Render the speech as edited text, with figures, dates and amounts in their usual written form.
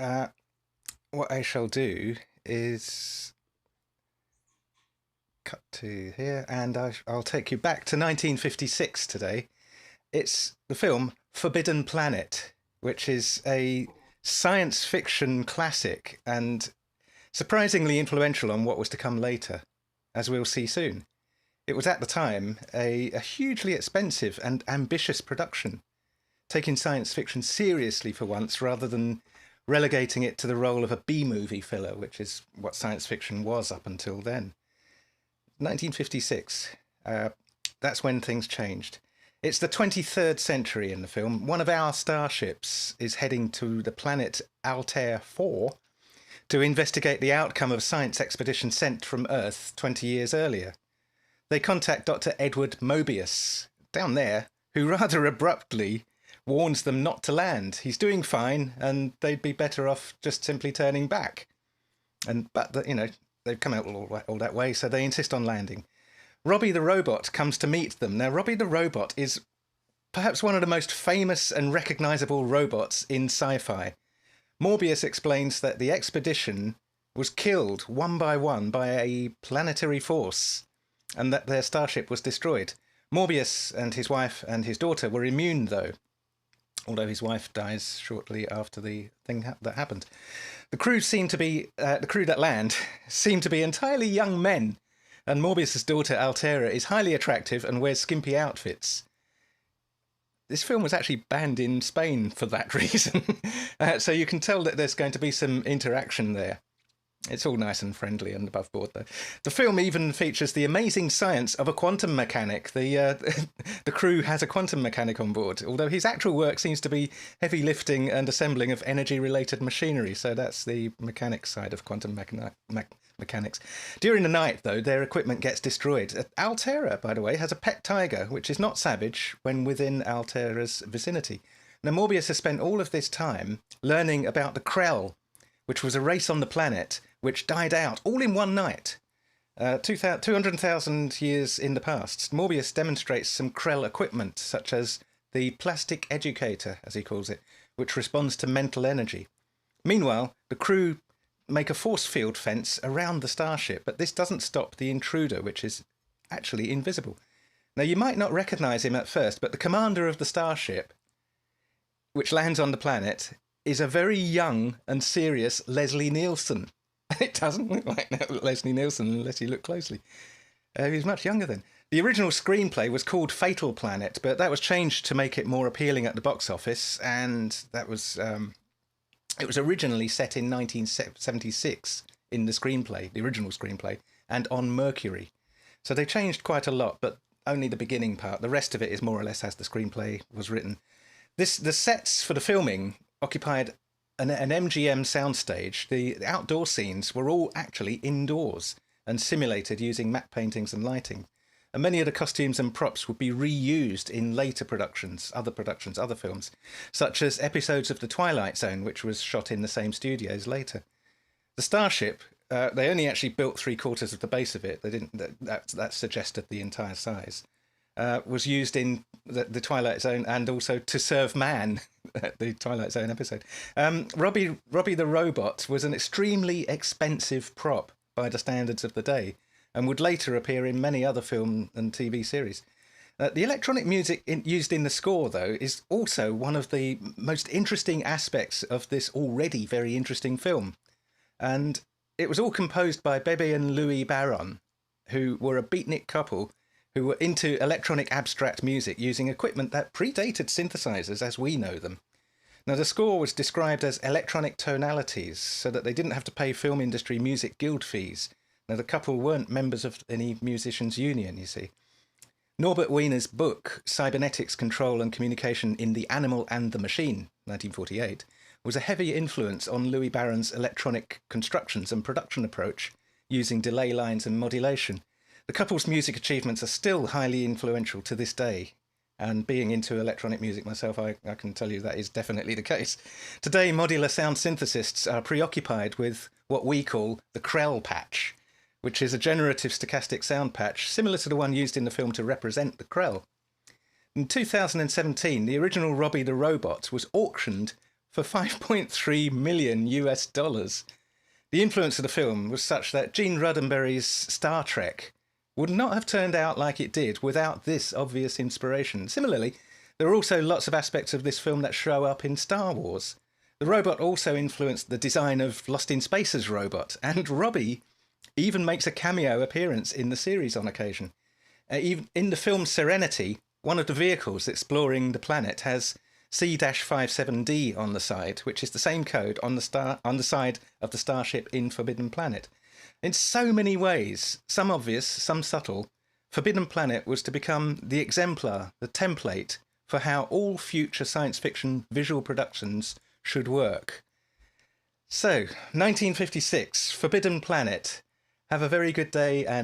uh, what I shall do is cut to here, and I'll take you back to 1956 today. It's the film Forbidden Planet, which is a science fiction classic and surprisingly influential on what was to come later, as we'll see soon. It was at the time a hugely expensive and ambitious production, taking science fiction seriously for once rather than relegating it to the role of a B-movie filler, which is what science fiction was up until then. 1956, that's when things changed. It's the 23rd century in the film. One of our starships is heading to the planet Altair 4 to investigate the outcome of a science expedition sent from Earth 20 years earlier. They contact Dr. Edward Mobius, down there, who rather abruptly warns them not to land. He's doing fine, and they'd be better off just simply turning back. But they've come out all that way, so they insist on landing. Robbie the Robot comes to meet them. Now, Robbie the Robot is perhaps one of the most famous and recognisable robots in sci-fi. Morbius explains that the expedition was killed one by a planetary force, and that their starship was destroyed. Morbius and his wife and his daughter were immune, though, although his wife dies shortly after the thing that happened. The crew that land seem to be entirely young men, and Morbius's daughter Altera is highly attractive and wears skimpy outfits. This film was actually banned in Spain for that reason, so you can tell that there's going to be some interaction there. It's all nice and friendly and above board, though. The film even features the amazing science of a quantum mechanic. The crew has a quantum mechanic on board, although his actual work seems to be heavy lifting and assembling of energy-related machinery, so that's the mechanics side of quantum mechanics. During the night, though, their equipment gets destroyed. Altera, by the way, has a pet tiger, which is not savage when within Altera's vicinity. Now, Morbius has spent all of this time learning about the Krell, which was a race on the planet which died out all in one night. 200,000 years in the past. Morbius demonstrates some Krell equipment, such as the plastic educator, as he calls it, which responds to mental energy. Meanwhile, the crew make a force field fence around the starship, but this doesn't stop the intruder, which is actually invisible. Now, you might not recognise him at first, but the commander of the starship, which lands on the planet, is a very young and serious Leslie Nielsen. It doesn't look like Leslie Nielsen unless you look closely. He's much younger then. The original screenplay was called Fatal Planet, but that was changed to make it more appealing at the box office, and that was it was originally set in 1976 in the original screenplay, and on Mercury. So they changed quite a lot, but only the beginning part. The rest of it is more or less as the screenplay was written. The sets for the filming occupied an MGM soundstage. The outdoor scenes were all actually indoors and simulated using matte paintings and lighting. And many of the costumes and props would be reused in later productions, other films, such as episodes of The Twilight Zone, which was shot in the same studios later. The starship, they only actually built 3/4 of the base of it. They didn't. That suggested the entire size. Was used in the Twilight Zone and also To Serve Man, the Twilight Zone episode. Robbie the Robot was an extremely expensive prop by the standards of the day, and would later appear in many other film and TV series. The electronic music used in the score, though, is also one of the most interesting aspects of this already very interesting film. And it was all composed by Bebe and Louis Barron, who were a beatnik couple who were into electronic abstract music using equipment that predated synthesizers as we know them. Now, the score was described as electronic tonalities, so that they didn't have to pay film industry music guild fees. Now, the couple weren't members of any musicians' union, you see. Norbert Wiener's book, Cybernetics, Control and Communication in The Animal and the Machine, 1948, was a heavy influence on Louis Barron's electronic constructions and production approach, using delay lines and modulation. The couple's music achievements are still highly influential to this day, and being into electronic music myself, I can tell you that is definitely the case. Today, modular sound synthesists are preoccupied with what we call the Krell Patch, which is a generative stochastic sound patch similar to the one used in the film to represent the Krell. In 2017, the original Robbie the Robot was auctioned for 5.3 million US dollars. The influence of the film was such that Gene Roddenberry's Star Trek would not have turned out like it did without this obvious inspiration. Similarly, there are also lots of aspects of this film that show up in Star Wars. The robot also influenced the design of Lost in Space's robot, and Robbie even makes a cameo appearance in the series on occasion. Even in the film Serenity, one of the vehicles exploring the planet has C-57D on the side, which is the same code on the side of the starship in Forbidden Planet. In so many ways, some obvious, some subtle, Forbidden Planet was to become the exemplar, the template for how all future science fiction visual productions should work. So, 1956, Forbidden Planet. Have a very good day and